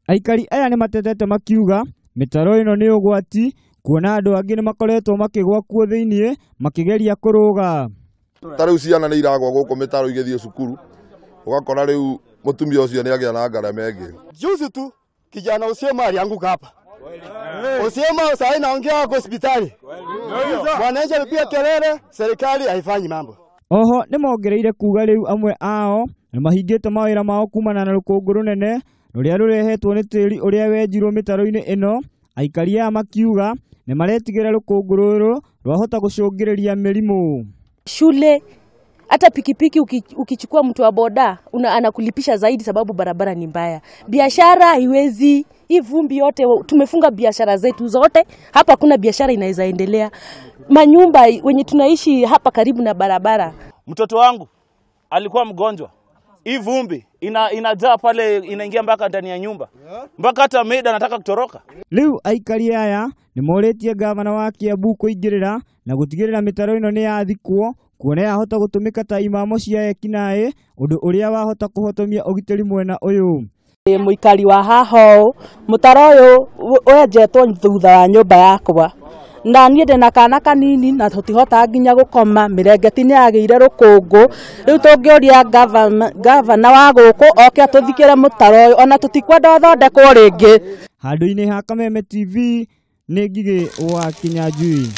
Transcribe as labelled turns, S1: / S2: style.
S1: Aikari aya nĩ matetete makiuga mitaro ĩno nĩ ũgwati kuona andũ angĩ nĩ makoretwo makĩgwa kuo thĩinĩ makĩgeria kũrũga.
S2: Tarĩu ciana nĩ iragwa gũkũ mitaro igĩthiĩ cukuru ugakora rĩu mutumia ũcio nĩ agĩa na ngarama ĩngĩ.
S3: Juzi tu kijana Usiema alianguka hapa. Usiema sasa inaongea kwa hospitali. Wananchi walipiga kelele, serikali haifanyi mambo.
S1: Oho nĩ mongereire kuga rĩu amwe ao nĩ mahingĩte mawĩra mao kumana na rũkũngũ rũnene rũrĩa rũrehetwo nĩ tĩri ũrĩa wenjirwo mĩtaro-inĩ ĩno. Aikari aya makiuga nĩ maretigĩra rũkũngũ rũrũ rwahota gũcũngĩrĩria mĩrimũ.
S4: Shule hata pikipiki ukichukua mtu wa boda anakulipisha zaidi sababu barabara ni mbaya. Biashara haiwezi, hii vumbi yote tumefunga biashara zetu zote. Hapa kuna biashara inaweza endelea. Manyumba wenye tunaishi hapa karibu na barabara.
S5: Mtoto wangu alikuwa mgonjwa. Hii vumbi inajaa pale, inaingia mpaka ndani ya nyumba. Mpaka hata maid anataka kutoroka.
S1: Leo aikari aya nĩ moretie gavana wa Kiambu kũingĩrĩra na gũtigĩrĩra mitaro ĩno nĩ yathikwo kuona yahota gũtũmĩka ta imamo cia ekinaĩ, ũndũ ũrĩa wahota kũhotomia ũgitĩri mwena ũyũ.
S4: Mũikari wa haha mũtaro ũyũ wenjetwo thutha wa nyũmba yakwa. Na niĩ ndĩna kana kanini na tũtihota nginya gũkoma, mĩrengeti nĩ yagĩire rũkũngũ. Rĩu tũngĩũria gavana wa gũkũ oke tũthikĩre mũtaro ũyũ, ona tũtikwenda ũthondekwo rĩngĩ.
S1: Handũ-inĩ ha Kameme TV nĩ Ngigĩ wa Kinyanjui.